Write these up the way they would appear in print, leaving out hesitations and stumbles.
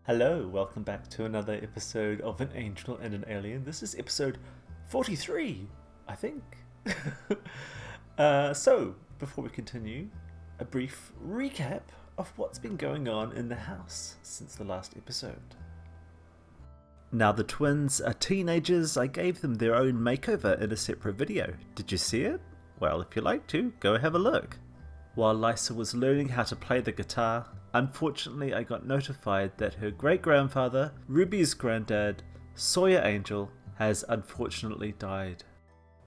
Hello, welcome back to another episode of An Angel and an Alien. This is episode 43, I think. So, before we continue, a brief recap of what's been going on in the house since the last episode. Now the twins are teenagers. I gave them their own makeover in a separate video. Did you see it? Well, if you like to, go have a look. While Lisa was learning how to play the guitar, unfortunately I got notified that her great-grandfather, Ruby's granddad, Sawyer Angel, has unfortunately died.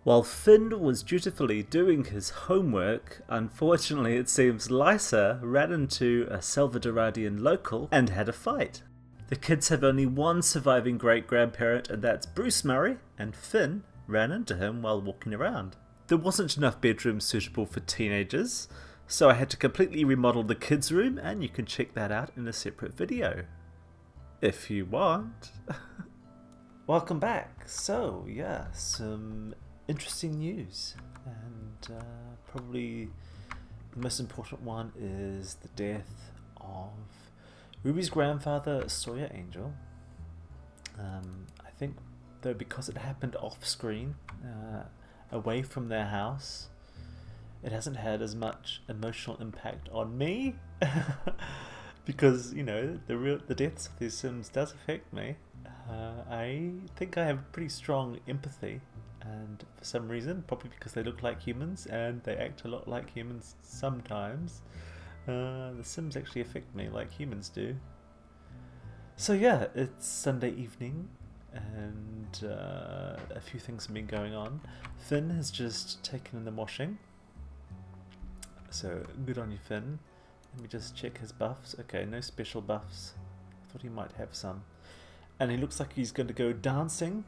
While Finn was dutifully doing his homework, unfortunately it seems Lisa ran into a Salvadoradian local and had a fight. The kids have only one surviving great-grandparent, and that's Bruce Murray, and Finn ran into him while walking around. There wasn't enough bedrooms suitable for teenagers, so I had to completely remodel the kids' room, and you can check that out in a separate video, if you want. Welcome back. So, yeah, some interesting news, and probably the most important one is the death of Ruby's grandfather, Sawyer Angel. I think, though, because it happened off-screen, away from their house, it hasn't had as much emotional impact on me because, you know, the deaths of these Sims does affect me. I think I have pretty strong empathy, and for some reason, probably because they look like humans and they act a lot like humans sometimes, the Sims actually affect me like humans do. So yeah, it's Sunday evening, and a few things have been going on. Finn has just taken in the washing, so good on you, Finn. Let me just check his buffs. Okay, no special buffs. I thought he might have some. And he looks like he's going to go dancing.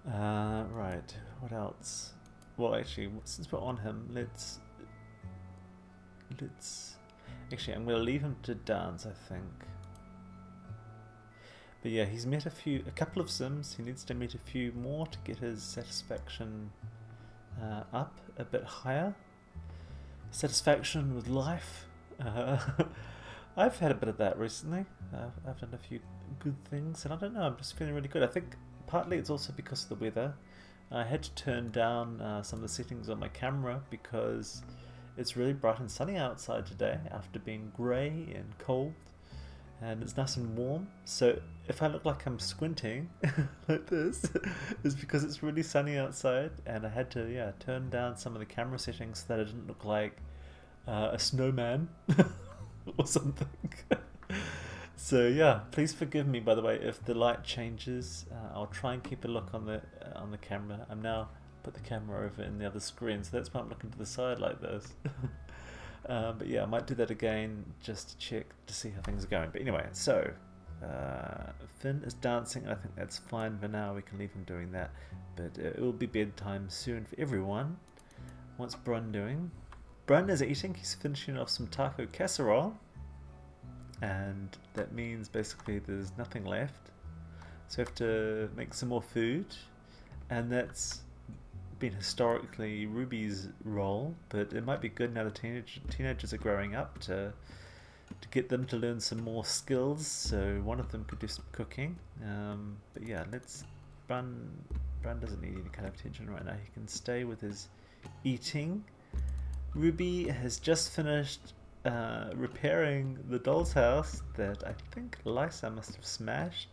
Right, what else? Well, actually, since we're on him, let's actually, I'm going to leave him to dance, I think. But yeah, he's met a couple of Sims. He needs to meet a few more to get his satisfaction up a bit higher. Satisfaction with life. I've had a bit of that recently. I've done a few good things, and I don't know, I'm just feeling really good. I think partly it's also because of the weather. I had to turn down some of the settings on my camera because it's really bright and sunny outside today after being grey and cold, and it's nice and warm. So if I look like I'm squinting like this, it's because it's really sunny outside, and I had to turn down some of the camera settings so that it didn't look like a snowman or something. So yeah, please forgive me, by the way, if the light changes. I'll try and keep a look on the camera. I'm now put the camera over in the other screen, so that's why I'm looking to the side like this. But yeah, I might do that again just to check to see how things are going. But anyway, so Finn is dancing, and I think that's fine for now. We can leave him doing that, but it will be bedtime soon for everyone. What's Brun doing? Brun is eating. He's finishing off some taco casserole, and that means basically there's nothing left, so we have to make some more food, and that's been historically Ruby's role, but it might be good now the teenagers are growing up to get them to learn some more skills, so one of them could do some cooking. But yeah, Brun doesn't need any kind of attention right now. He can stay with his eating. Ruby has just finished repairing the doll's house that I think Lisa must have smashed.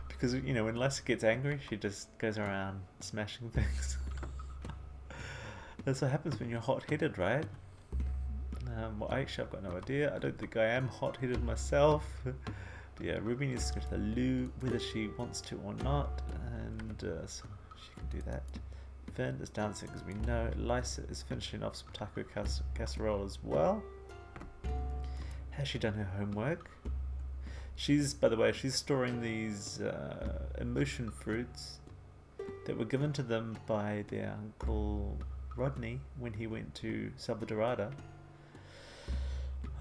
Because, you know, when Lisa gets angry, she just goes around smashing things. That's what happens when you're hot-headed, right? Well, actually, I've got no idea. I don't think I am hot-headed myself. But yeah, Ruby needs to go to the loo, whether she wants to or not, and so she can do that. Finn is dancing, as we know. Lisa is finishing off some taco casserole as well. Has she done her homework? By the way, she's storing these emotion fruits that were given to them by their uncle Rodney when he went to Salvadorada.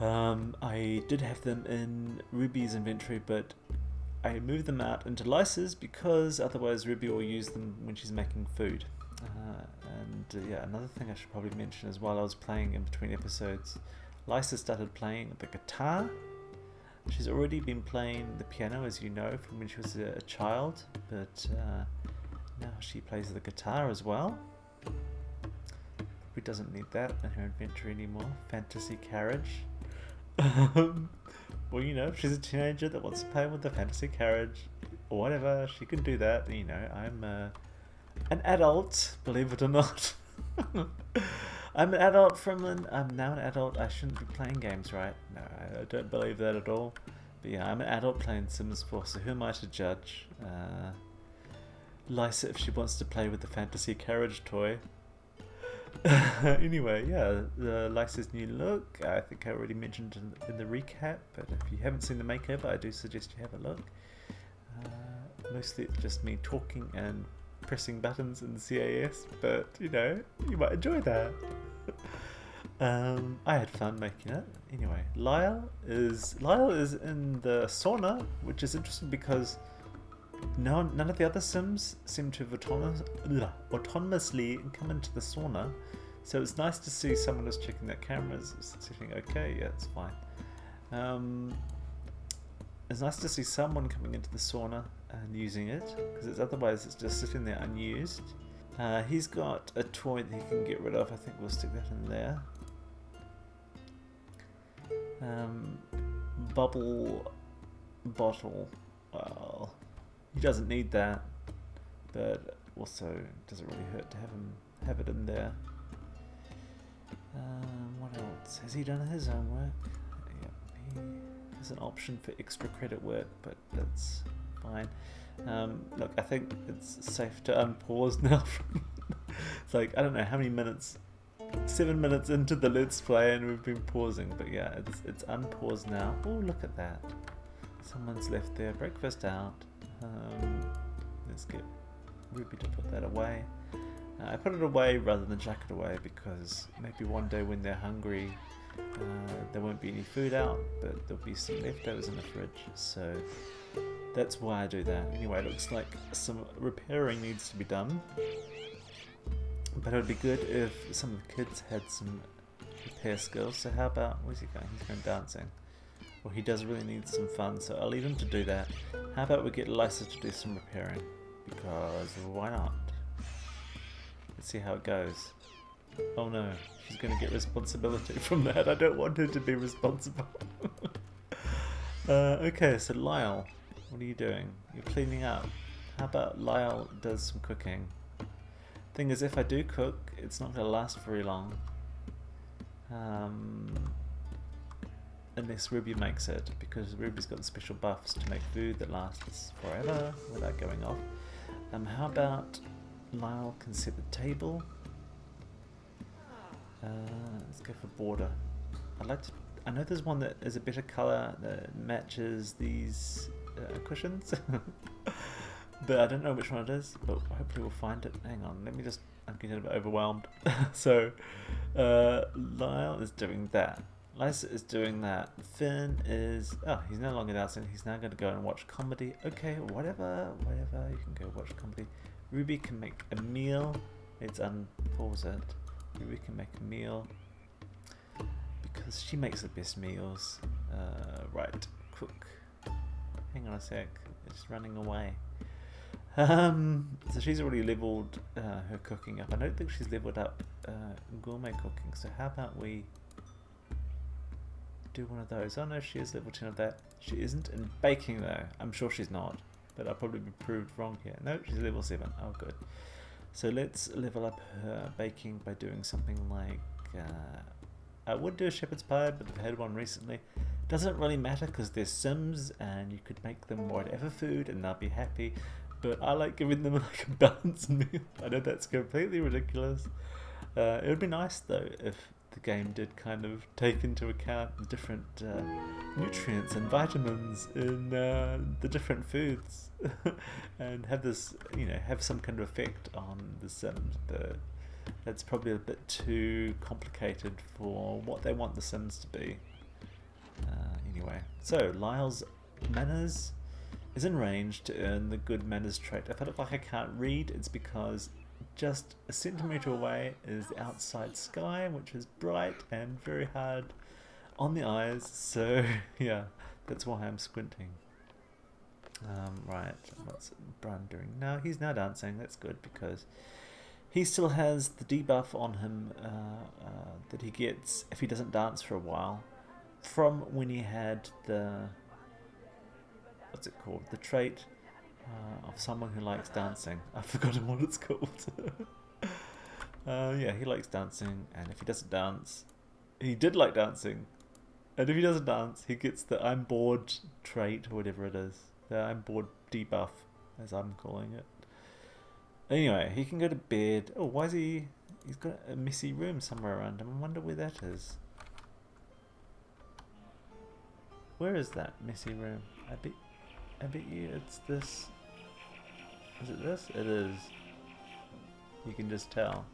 I did have them in Ruby's inventory, but I moved them out into Lisa's because otherwise Ruby will use them when she's making food. Yeah, another thing I should probably mention is while I was playing in between episodes, Lysa started playing the guitar. She's already been playing the piano, as you know, from when she was a child, but now she plays the guitar as well. Probably doesn't need that in her inventory anymore. Fantasy carriage. Well, you know, if she's a teenager that wants to play with the fantasy carriage or whatever, she can do that. You know, I'm an adult, believe it or not. I'm an adult, Frimlin. I'm now an adult. I shouldn't be playing games, right? No, I don't believe that at all. But yeah, I'm an adult playing Sims 4, so who am I to judge? Lysa, if she wants to play with the fantasy carriage toy. Anyway, yeah, Lysa's new look, I think I already mentioned in the recap, but if you haven't seen the makeover, I do suggest you have a look. Mostly it's just me talking and pressing buttons in the CAS, but you know, you might enjoy that. I had fun making it. Anyway, Lyle is in the sauna, which is interesting because none of the other Sims seem to have autonomously come into the sauna. So it's nice to see someone who's checking their cameras, sitting okay, yeah, it's fine. It's nice to see someone coming into the sauna and using it, because otherwise it's just sitting there unused. He's got a toy that he can get rid of. I think we'll stick that in there. Bubble bottle. Well, he doesn't need that, but also it doesn't really hurt to have it in there. What else? Has he done his own work? Yep, there's an option for extra credit work, but that's fine. Look, I think it's safe to unpause now. It's like, I don't know how many minutes, 7 minutes into the Let's Play and we've been pausing, but yeah, it's unpaused now. Oh, look at that. Someone's left their breakfast out. Let's get Ruby to put that away. I put it away rather than chuck it away because maybe one day when they're hungry there won't be any food out, but there'll be some leftovers in the fridge, so that's why I do that. Anyway, it looks like some repairing needs to be done, but it would be good if some of the kids had some repair skills. So how about, where's he going? He's going dancing. Well, he does really need some fun, so I'll leave him to do that. How about we get Lysa to do some repairing, because why not? Let's see how it goes. Oh no, she's going to get responsibility from that. I don't want her to be responsible. Okay, so Lyle, what are you doing? You're cleaning up. How about Lyle does some cooking? Thing is, if I do cook, it's not going to last very long. Unless Ruby makes it, because Ruby's got special buffs to make food that lasts forever without going off. How about Lyle can set the table? Let's go for border. I know there's one that is a better colour that matches these cushions, but I don't know which one it is. But hopefully we'll find it. Hang on, I'm getting a bit overwhelmed. So Lyle is doing that. Lysa is doing that. Finn is... Oh, he's no longer dancing. He's now going to go and watch comedy. Okay, whatever. You can go watch comedy. Ruby can make a meal. Let's unpause it. Ruby can make a meal because she makes the best meals. Right, cook. Hang on a sec. It's running away. So she's already leveled her cooking up. I don't think she's leveled up gourmet cooking. So how about we do one of those? Oh no, she is level 10 of that. She isn't in baking though. I'm sure she's not, but I'll probably be proved wrong here. No, she's level 7. Oh good. So let's level up her baking by doing something like... I would do a shepherd's pie, but I've had one recently. Doesn't really matter because they're Sims and you could make them whatever food and they'll be happy. But I like giving them like a balanced meal. I know that's completely ridiculous. It would be nice though if the game did kind of take into account the different nutrients and vitamins in the different foods and have this, you know, have some kind of effect on the Sims, but that's probably a bit too complicated for what they want the Sims to be. Anyway, so Lyle's manners is in range to earn the good manners trait. If I look like I can't read, it's because just a centimetre away is the outside sky, which is bright and very hard on the eyes, so yeah, that's why I'm squinting. Right, what's Brun doing? No, he's now dancing. That's good because he still has the debuff on him that he gets if he doesn't dance for a while from when he had the, what's it called? The trait of someone who likes dancing. I've forgotten what it's called. Yeah, he likes dancing, and if he doesn't dance, he did like dancing, and if he doesn't dance, he gets the I'm bored trait or whatever it is. The I'm bored debuff, as I'm calling it. Anyway, he can go to bed. Oh, why is he? He's got a messy room somewhere around him. I wonder where that is. Where is that messy room? I bet you it's this. Is it this? It is. You can just tell.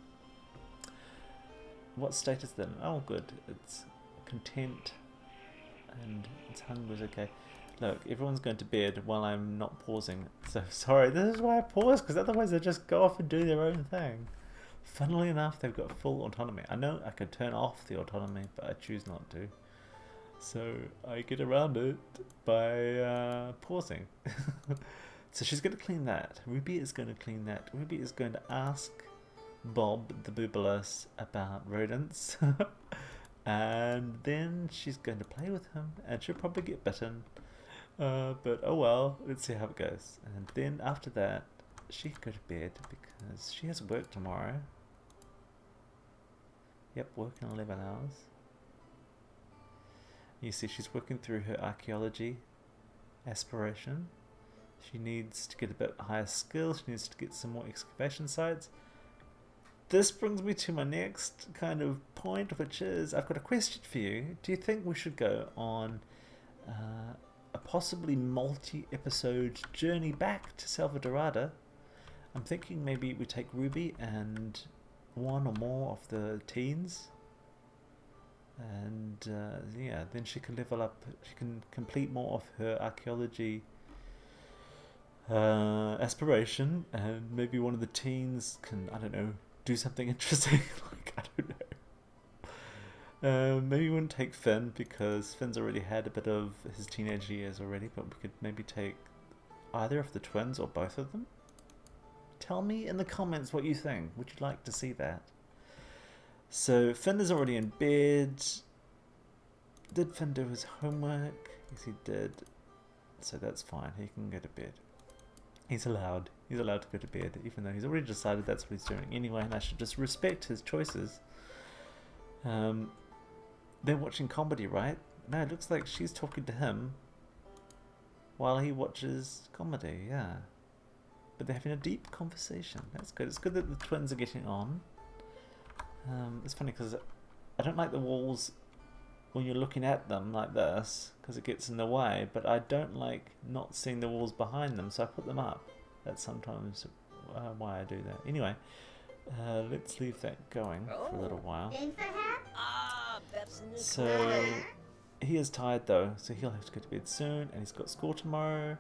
What state is that in? Oh, good. It's content, and its hunger's okay. Look, everyone's going to bed while I'm not pausing. So sorry, this is why I pause, because otherwise they just go off and do their own thing. Funnily enough, they've got full autonomy. I know I could turn off the autonomy, but I choose not to. So I get around it by pausing. So she's going to clean that. Ruby is going to clean that. Ruby is going to ask Bob the Boobalus about rodents. And then she's going to play with him, and she'll probably get bitten. But oh well, let's see how it goes. And then after that, she can go to bed because she has work tomorrow. Yep, work in 11 hours. You see, she's working through her archaeology aspiration. She needs to get a bit higher skill. She needs to get some more excavation sites. This brings me to my next kind of point, which is I've got a question for you. Do you think we should go on a possibly multi-episode journey back to Selva Dorada? I'm thinking maybe we take Ruby and one or more of the teens, and yeah, then she can level up. She can complete more of her archaeology aspiration, and maybe one of the teens can, I don't know, do something interesting. Like, I don't know. Maybe we wouldn't take Finn because Finn's already had a bit of his teenage years already, but we could maybe take either of the twins or both of them. Tell me in the comments what you think. Would you like to see that? So Finn is already in bed. Did Finn do his homework? Yes, he did. So that's fine. He can go to bed. He's allowed. He's allowed to go to bed, even though he's already decided that's what he's doing anyway, and I should just respect his choices. They're watching comedy, right? No, it looks like she's talking to him while he watches comedy, yeah. But they're having a deep conversation. That's good. It's good that the twins are getting on. It's funny because I don't like the walls when you're looking at them like this, because it gets in the way, but I don't like not seeing the walls behind them, so I put them up. That's sometimes why I do that. Anyway, let's leave that going for a little while. So he is tired though, so he'll have to go to bed soon, and he's got school tomorrow,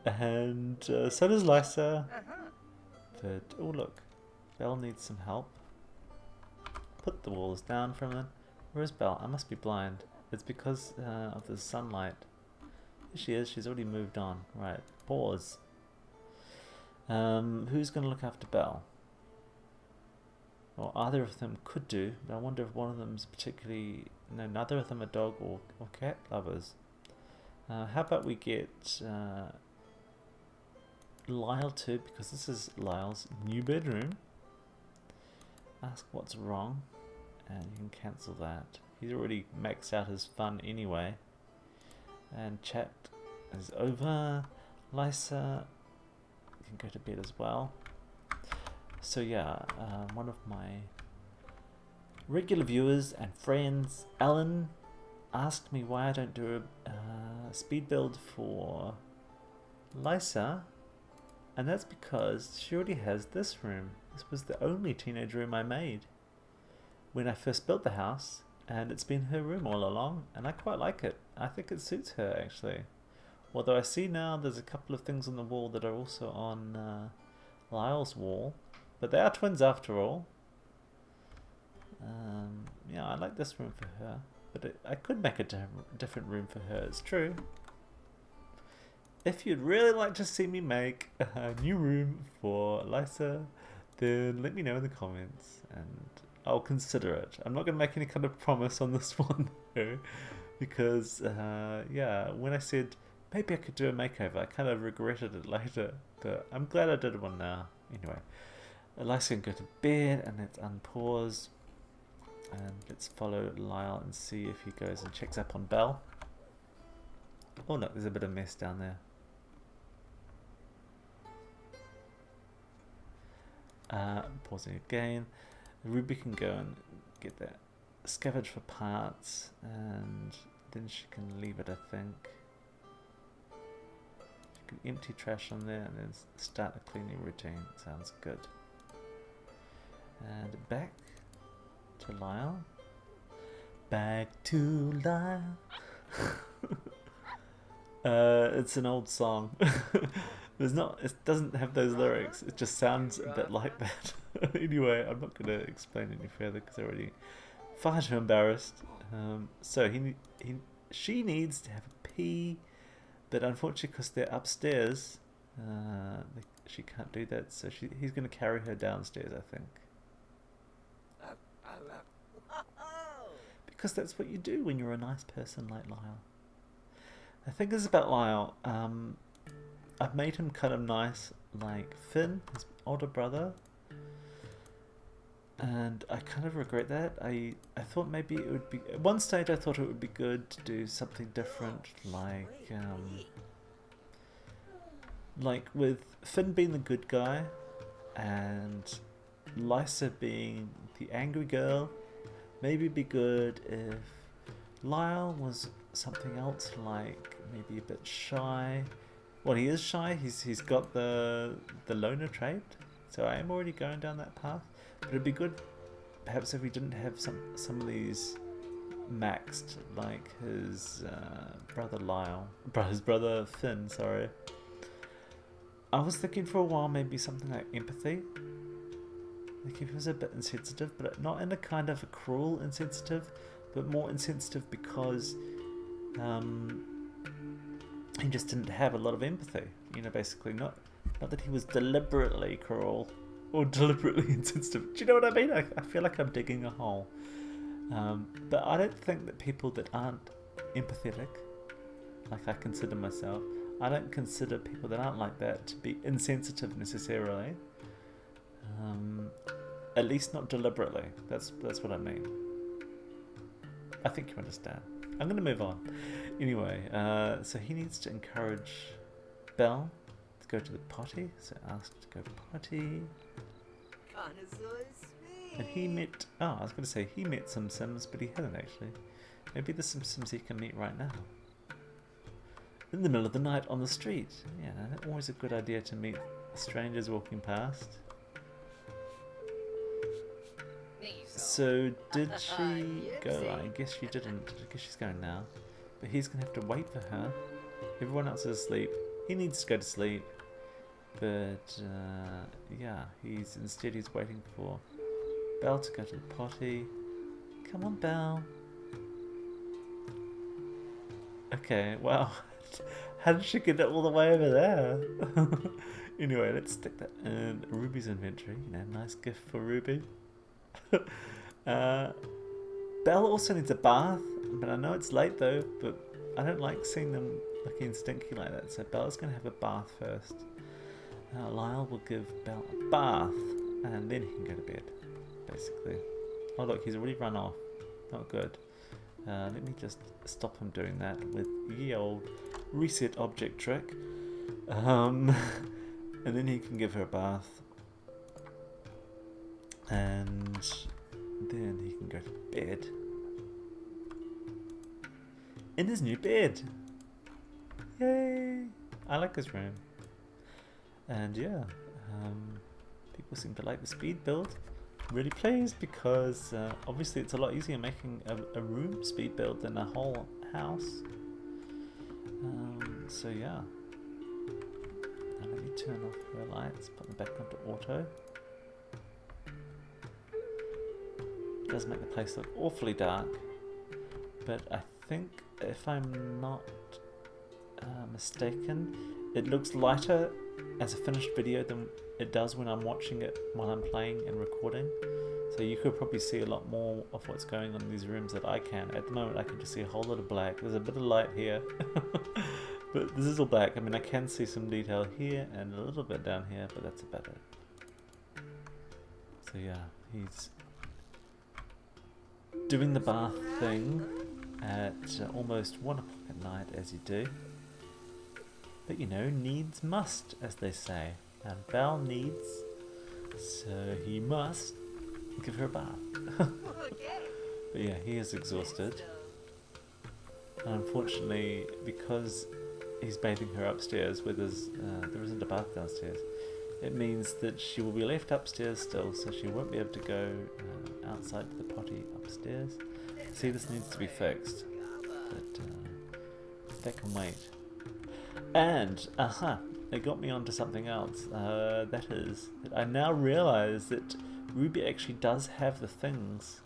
and so does Lysa. But oh look, Belle needs some help. Put the walls down for a minute. Where's Belle? I must be blind. It's because of the sunlight. Here she is. She's already moved on. Right. Pause. Who's going to look after Belle? Well, either of them could do, but I wonder if one of them is particularly... No, neither of them are dog or cat lovers. How about we get Lyle too, because this is Lyle's new bedroom. Ask what's wrong, and you can cancel that. He's already maxed out his fun anyway. And chat is over. Lysa can go to bed as well. So yeah, one of my regular viewers and friends, Alan, asked me why I don't do a speed build for Lysa, and that's because she already has this room. This was the only teenage room I made when I first built the house, and it's been her room all along, and I quite like it. I think it suits her actually. Although I see now there's a couple of things on the wall that are also on Lyle's wall, but they are twins after all. Yeah, I like this room for her. But I could make a different room for her, it's true. If you'd really like to see me make a new room for Lysa, then let me know in the comments and I'll consider it. I'm not going to make any kind of promise on this one though, because yeah, when I said maybe I could do a makeover, I kind of regretted it later, but I'm glad I did one now. Anyway, Lysa can go to bed and let's unpause and let's follow Lyle and see if he goes and checks up on Belle. Oh no, there's a bit of mess down there. Pausing again. Ruby can go and get that scavenge for parts and then she can leave it, I think. She can empty trash on there and then start a cleaning routine. Sounds good. And back to Lyle. Back to Lyle. It's an old song. It doesn't have those lyrics. It just sounds a bit like that. Anyway, I'm not going to explain any further because I'm already far too embarrassed. So she needs to have a pee, but unfortunately, because they're upstairs, she can't do that. So he's going to carry her downstairs, I think. Because that's what you do when you're a nice person like Lyle. I think this is about Lyle. I've made him kind of nice like Finn, his older brother. And I kind of regret that. I thought maybe it would be... At one stage I thought it would be good to do something different, like with Finn being the good guy and Lysa being the angry girl. Maybe it'd be good if Lyle was something else, like maybe a bit shy. Well, he is shy. He's got the loner trait, so I am already going down that path. But it'd be good, perhaps, if we didn't have some of these maxed, like his brother Finn. Sorry. I was thinking for a while maybe something like empathy. Like if he was a bit insensitive, but not in a kind of a cruel insensitive, but more insensitive because he just didn't have a lot of empathy. You know, basically not that he was deliberately cruel or deliberately insensitive. Do you know what I mean? I feel like I'm digging a hole. But I don't think that people that aren't empathetic, like I consider myself, I don't consider people that aren't like that to be insensitive necessarily. At least not deliberately. That's what I mean. I think you understand. I'm going to move on. Anyway, so he needs to encourage Belle to go to the potty. So ask to go to potty. And he met... Oh, I was going to say he met some Sims, but he hasn't actually. Maybe there's some Sims he can meet right now. In the middle of the night on the street. Yeah, always a good idea to meet strangers walking past. So did she go? I guess she didn't. I guess she's going now. But he's going to have to wait for her. Everyone else is asleep. He needs to go to sleep. But yeah, instead he's waiting for Belle to go to the potty. Come on, Belle. Okay, wow. How did she get it all the way over there? Anyway, let's stick that in Ruby's inventory. You know, nice gift for Ruby. Belle also needs a bath, but I know it's late though, but I don't like seeing them looking stinky like that, so Belle's going to have a bath first. Lyle will give Belle a bath, and then he can go to bed, basically. Oh look, he's already run off. Not good. Let me just stop him doing that with the old reset object trick. And then he can give her a bath. And then he can go to bed. In his new bed. Yay! I like his room. And yeah, people seem to like the speed build. Really pleased because obviously it's a lot easier making a room speed build than a whole house. So yeah. Now let me turn off her lights, put them back onto auto. Does make the place look awfully dark, but I think if I'm not mistaken, it looks lighter as a finished video than it does when I'm watching it while I'm playing and recording. So you could probably see a lot more of what's going on in these rooms that I can. At the moment I can just see a whole lot of black. There's a bit of light here. But this is all black. I mean, I can see some detail here and a little bit down here, but that's about it. So yeah, he's doing the bath thing at almost 1 o'clock at night, as you do. But you know, needs must, as they say. And Val needs, so he must give her a bath. But yeah, he is exhausted. And unfortunately, because he's bathing her upstairs where there isn't a bath downstairs, it means that she will be left upstairs still, so she won't be able to go outside to the potty upstairs. See, this needs to be fixed, but that can wait. And it got me onto something else. That is that I now realise that Ruby actually does have the things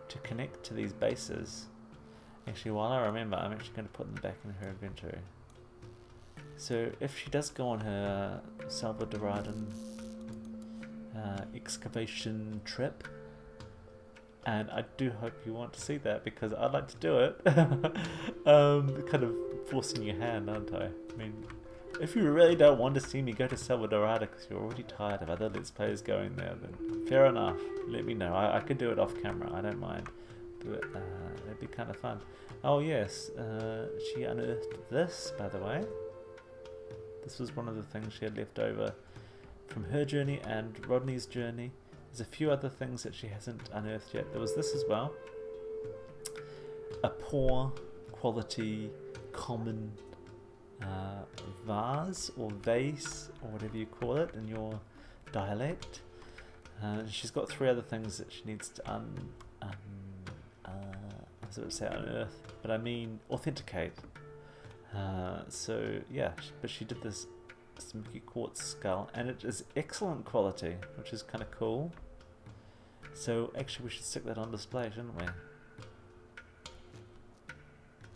to connect to these bases. Actually, while I remember, I'm actually going to put them back in her inventory. So if she does go on her Salvadoran excavation trip, and I do hope you want to see that because I'd like to do it. Kind of forcing your hand, aren't I? I mean, if you really don't want to see me go to Salvadorada because you're already tired of other Let's Players going there, then fair enough. Let me know. I could do it off camera. I don't mind. But it'd be kind of fun. Oh yes, she unearthed this, by the way. This was one of the things she had left over from her journey and Rodney's journey. There's a few other things that she hasn't unearthed yet. There was this as well. A poor quality common vase or vase or whatever you call it in your dialect. She's got 3 other things that she needs to unearth, but I mean authenticate. So yeah, but she did this smoky quartz skull, and it is excellent quality, which is kind of cool. So actually we should stick that on display, shouldn't we?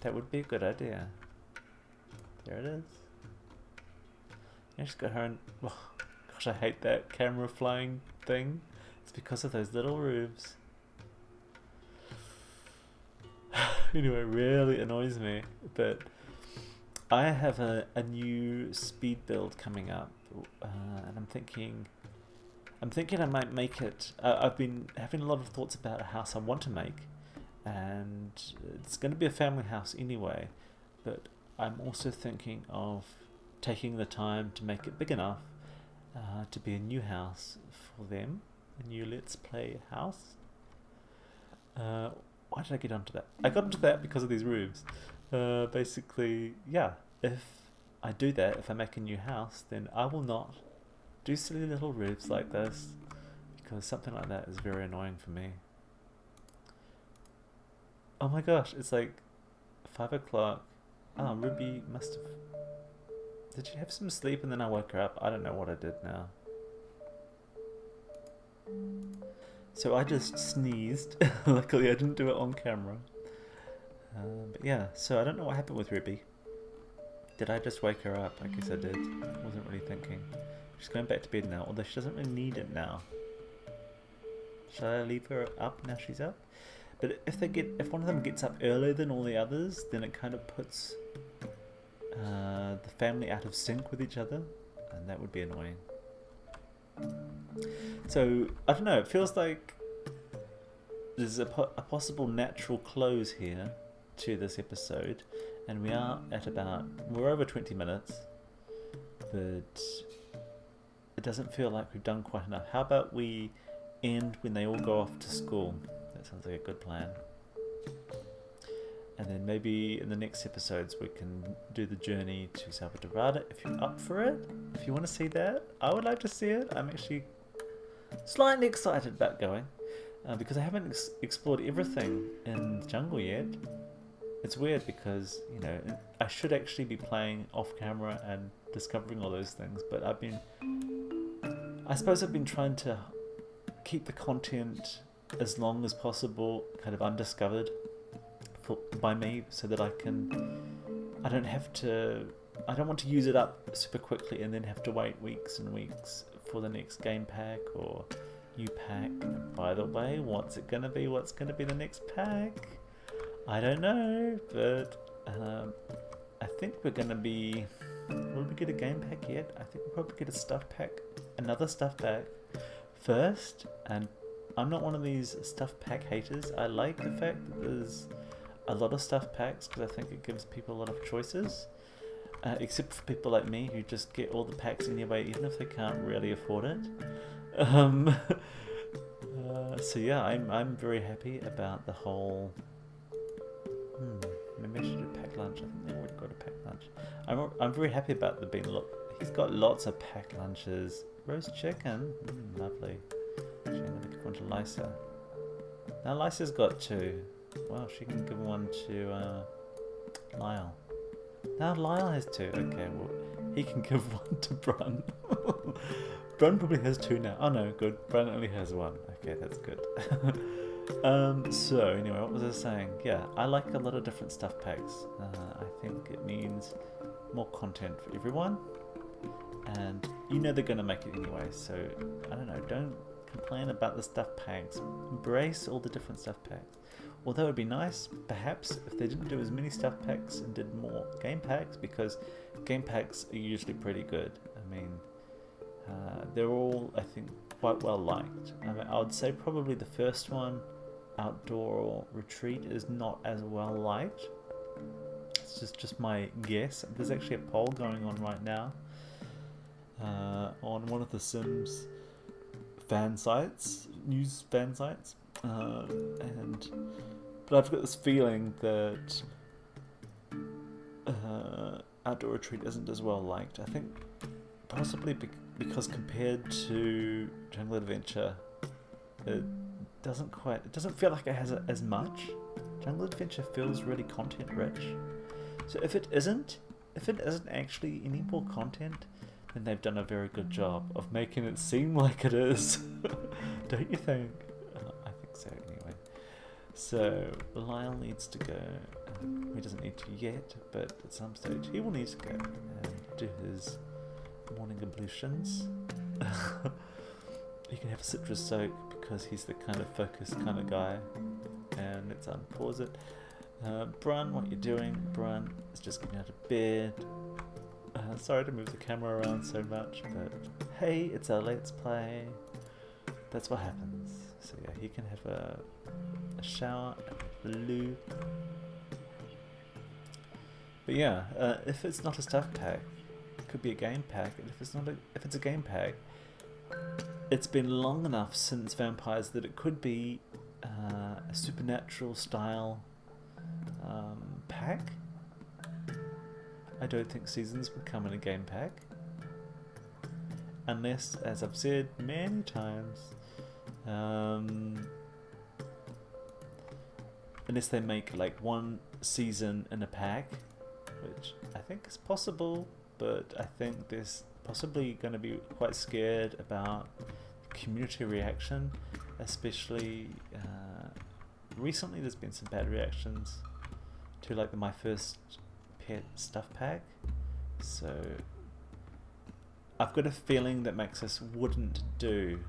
That would be a good idea. There it is. Yeah, she's got her own... Oh, gosh, I hate that camera flying thing. It's because of those little roofs. Anyway, it really annoys me, but I have a new speed build coming up, and I'm thinking I might make it. I've been having a lot of thoughts about a house I want to make, and it's going to be a family house anyway, but I'm also thinking of taking the time to make it big enough to be a new house for them, a new Let's Play house. Why did I get onto that? I got into that because of these roofs. Basically, yeah, if I do that, if I make a new house, then I will not do silly little roofs like this, because something like that is very annoying for me. Oh my gosh, it's like 5 o'clock. Oh, Ruby must have... Did she have some sleep and then I woke her up? I don't know what I did now. So I just sneezed. Luckily I didn't do it on camera. But yeah, so I don't know what happened with Ruby. Did I just wake her up? I guess I did. Wasn't really thinking. She's going back to bed now, although she doesn't really need it now. Should I leave her up now she's up? But if one of them gets up earlier than all the others, then it kind of puts the family out of sync with each other, and that would be annoying. So I don't know. It feels like there's a possible natural close here to this episode, and we're over 20 minutes, but it doesn't feel like we've done quite enough. How about we end when they all go off to school? That sounds like a good plan. And then maybe in the next episodes we can do the journey to Salvadorada if you're up for it. If you want to see that, I would like to see it. I'm actually slightly excited about going because I haven't explored everything in the jungle yet. It's weird because, you know, I should actually be playing off camera and discovering all those things, but I suppose I've been trying to keep the content as long as possible kind of undiscovered by me, so that I don't want to use it up super quickly and then have to wait weeks and weeks for the next game pack or new pack. By the way, what's going to be the next pack? I don't know, but I think we're going to be... Will we get a game pack yet? I think we'll probably get a stuff pack, another stuff pack first. And I'm not one of these stuff pack haters. I like the fact that there's a lot of stuff packs because I think it gives people a lot of choices. Except for people like me who just get all the packs anyway, even if they can't really afford it. So yeah, I'm very happy about the whole... maybe I should do pack lunch. I think they already got a pack lunch. I'm very happy about the being... He's got lots of pack lunches. Roast chicken, lovely. Actually, I'm going to give one to Lysa. Now Lysa's got 2. Well, she can give one to Lyle. Now Lyle has 2. Okay, well, he can give one to Brun. Brun probably has 2 now. Oh no, good. Brun only has 1. Okay, that's good. So anyway, what was I saying? Yeah, I like a lot of different stuff packs. I think it means more content for everyone. And you know they're going to make it anyway, so I don't know, don't complain about the stuff packs. Embrace all the different stuff packs. Although it'd be nice, perhaps, if they didn't do as many stuff packs and did more game packs, because game packs are usually pretty good. I mean, they're all, I think, quite well liked. I mean, I would say probably the first one, Outdoor Retreat, is not as well liked. It's just my guess. There's actually a poll going on right now on one of the Sims fan sites, news fan sites. But I've got this feeling that Outdoor Retreat isn't as well liked. I think possibly because compared to Jungle Adventure, it doesn't feel like it has as much. Jungle Adventure feels really content rich. So if it isn't actually any more content, then they've done a very good job of making it seem like it is. Don't you think? I think so anyway. So Lyle needs to go. He doesn't need to yet, but at some stage he will need to go and do his morning ablutions. He can have a citrus soak because he's the kind of focused kind of guy. And let's unpause it. Brun, what you doing? Brun is just getting out of bed. Sorry to move the camera around so much, but hey, it's our Let's Play. That's what happens. So yeah, he can have a shower, a loo. But yeah, if it's not a stuff pack, it could be a game pack. And if it's a game pack, it's been long enough since Vampires that it could be a supernatural style pack. I don't think seasons would come in a game pack. Unless, as I've said many times, unless they make like one season in a pack, which I think is possible, but I think there's possibly going to be quite scared about community reaction, especially recently there's been some bad reactions to like the My First Pet stuff pack, so I've got a feeling that Maxis wouldn't do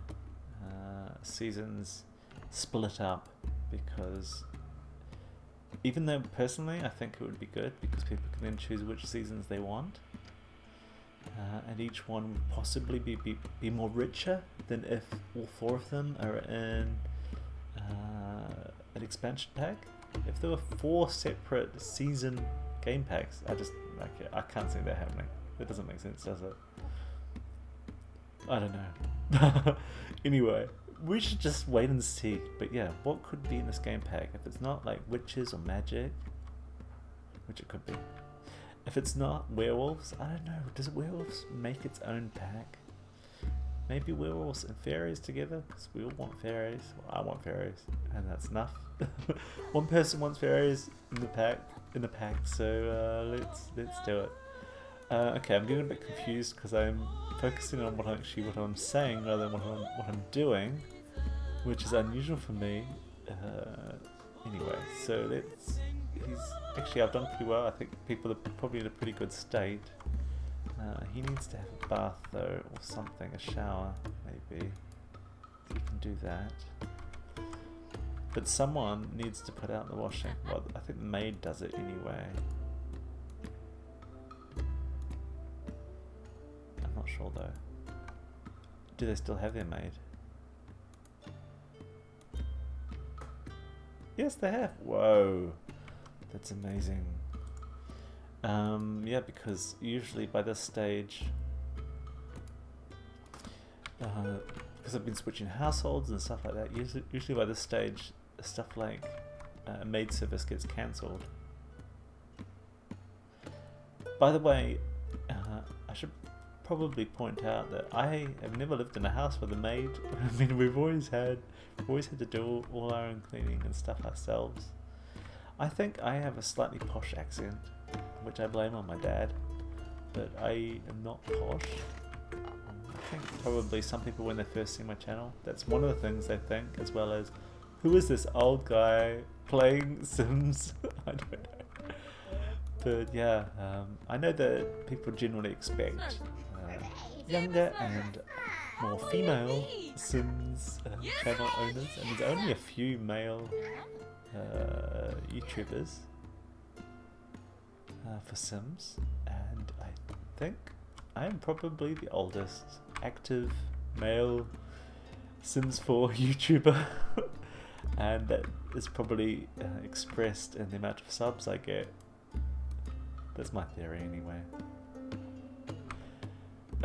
seasons split up, because even though personally I think it would be good because people can then choose which seasons they want, and each one would possibly be more richer than if all 4 of them are in an expansion pack. If there were 4 separate season game packs, I can't see that happening. That doesn't make sense, does it? I don't know. Anyway, we should just wait and see. But yeah, what could be in this game pack? If it's not like witches or magic, which it could be. If it's not werewolves, I don't know. Does werewolves make its own pack? Maybe werewolves and fairies together, because we all want fairies. Well, I want fairies, and that's enough. One person wants fairies in the pack. So let's do it. Okay, I'm getting a bit confused because I'm focusing on what I'm saying rather than what I'm doing, which is unusual for me. Anyway, so let's. Actually, I've done pretty well. I think people are probably in a pretty good state. He needs to have a bath though, or something, a shower maybe. So you can do that. But someone needs to put out the washing. Well, I think the maid does it anyway. I'm not sure though. Do they still have their maid? Yes, they have. Whoa, that's amazing. Yeah, because usually by this stage, because I've been switching households and stuff like that, usually by this stage, stuff like maid service gets cancelled. By the way, I should probably point out that I have never lived in a house with a maid. I mean, we've always had to do all our own cleaning and stuff ourselves. I think I have a slightly posh accent, which I blame on my dad, but I am not posh. I think probably some people, when they first see my channel, that's one of the things they think, as well as, who is this old guy playing Sims? I don't know. But yeah, I know that people generally expect younger and more female Sims channel owners, and there's only a few male YouTubers for Sims, and I think I am probably the oldest active male Sims 4 YouTuber, and that is probably expressed in the amount of subs I get. That's my theory anyway.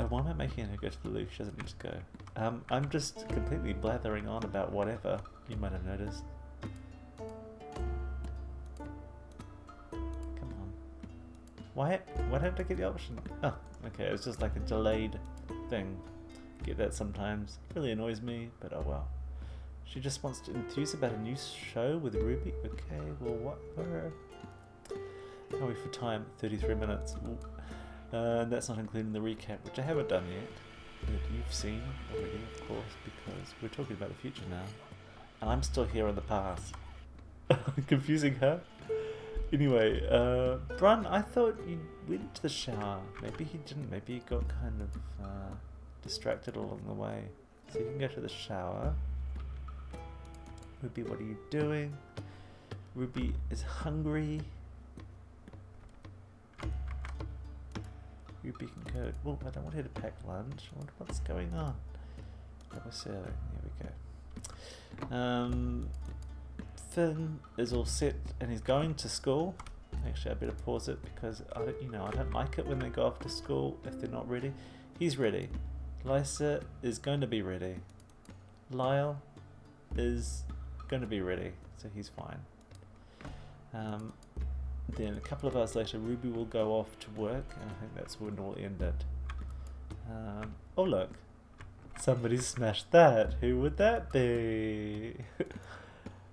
Why am I making her go to the loo? She doesn't need to go. I'm just completely blathering on about whatever, you might have noticed. Come on. Why don't I get the option? Oh, okay, it was just like a delayed thing. Get that sometimes. It really annoys me, but oh well. She just wants to enthuse about a new show with Ruby. Okay, well what? How are we for time? 33 minutes. And that's not including the recap, which I haven't done yet, but you've seen already, of course, because we're talking about the future now, and I'm still here in the past. Confusing her. Anyway, Brun, I thought you went to the shower. Maybe he didn't. Maybe he got kind of distracted along the way. So you can go to the shower. Ruby, what are you doing? Ruby is hungry. Ruby can go. Oh, I don't want her to pack lunch. I wonder what's going on. What we're serving. Here we go. Finn is all set and he's going to school. Actually, I better pause it because I don't like it when they go off to school if they're not ready. He's ready. Lysa is going to be ready. Lyle is going to be ready, so he's fine. Then a couple of hours later, Ruby will go off to work, and I think that's when we'll end it. Oh look, somebody smashed that. Who would that be?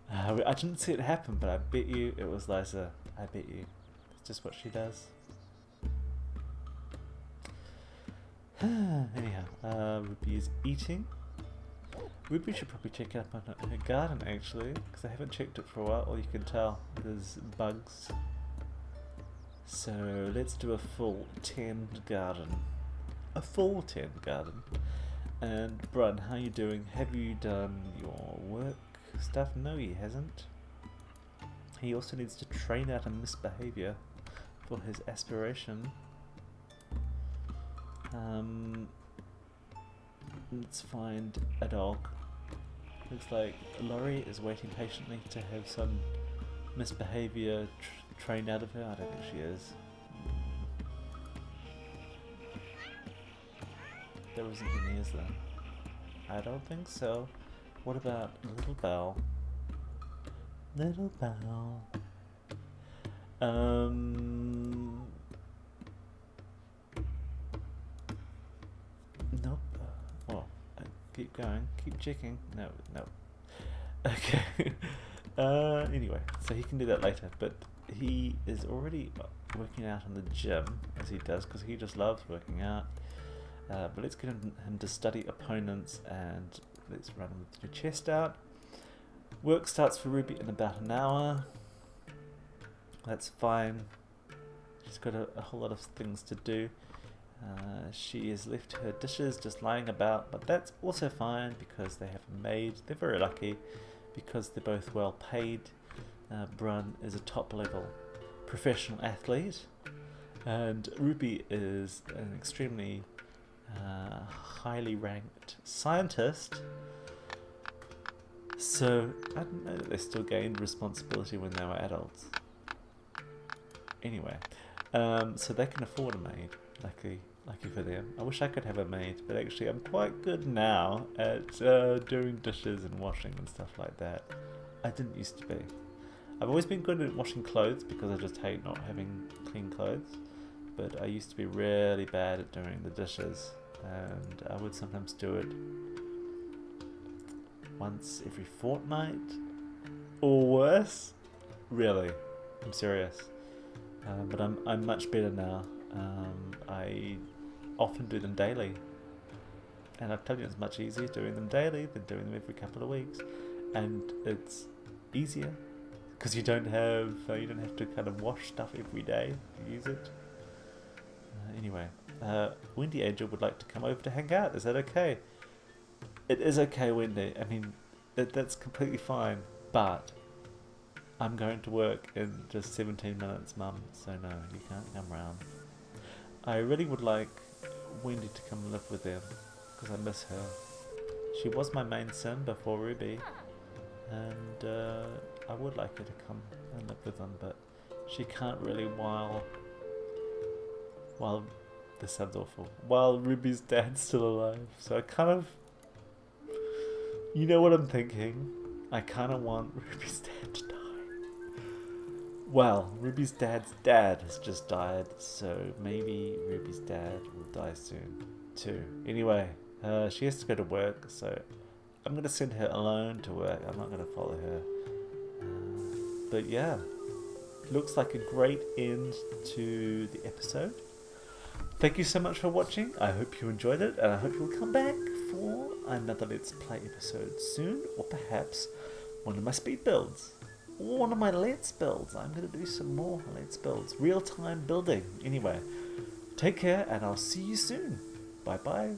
I didn't see it happen, but I bet you it was Lysa. I bet you. It's just what she does. Anyhow, Ruby is eating. Ruby should probably check up on her garden actually, because I haven't checked it for a while. Or you can tell there's bugs. So let's do a full 10 garden. A full 10 garden. And Brun, how you doing? Have you done your work stuff? No, he hasn't. He also needs to train out a misbehavior for his aspiration. Let's find a dog. Looks like Laurie is waiting patiently to have some misbehavior trained out of her. I don't think she is. There isn't any, is there? I don't think so. What about Little Belle? Little Belle. Nope. Well, keep going. Keep checking. No. Okay. Anyway, so he can do that later, but he is already working out in the gym, as he does, because he just loves working out. But let's get him to study opponents, and let's run him with your chest out. Work starts for Ruby in about an hour. That's fine. She's got a whole lot of things to do. She has left her dishes just lying about, but that's also fine because they have a maid. They're very lucky because they're both well paid. Brun is a top level professional athlete, and Ruby is an extremely highly ranked scientist. So I don't know that they still gained responsibility when they were adults. Anyway, so they can afford a maid. Lucky for them. I wish I could have a maid, but actually I'm quite good now at doing dishes and washing and stuff like that. I didn't used to be. I've always been good at washing clothes because I just hate not having clean clothes. But I used to be really bad at doing the dishes, and I would sometimes do it once every fortnight or worse. Really, I'm serious. But I'm much better now. I often do them daily, and I've told you it's much easier doing them daily than doing them every couple of weeks, and it's easier because you don't have to kind of wash stuff every day to use it. Anyway, Wendy Angel would like to come over to hang out. Is that okay? It is okay, Wendy. I mean, that's completely fine, but I'm going to work in just 17 minutes, Mum, so no, you can't come round. I really would like Wendy to come live with them, because I miss her. She was my main sim before Ruby, and I would like her to come and live with them, but she can't really while this sounds awful, while Ruby's dad's still alive. So I kind of, you know what I'm thinking? I kind of want Ruby's dad to die. Well, Ruby's dad's dad has just died, so maybe Ruby's dad will die soon too. Anyway, she has to go to work, so I'm going to send her alone to work. I'm not going to follow her. But yeah, looks like a great end to the episode. Thank you so much for watching. I hope you enjoyed it, and I hope you'll come back for another Let's Play episode soon, or perhaps one of my speed builds. Or one of my Let's builds. I'm going to do some more Let's builds. Real-time building. Anyway, take care, and I'll see you soon. Bye-bye.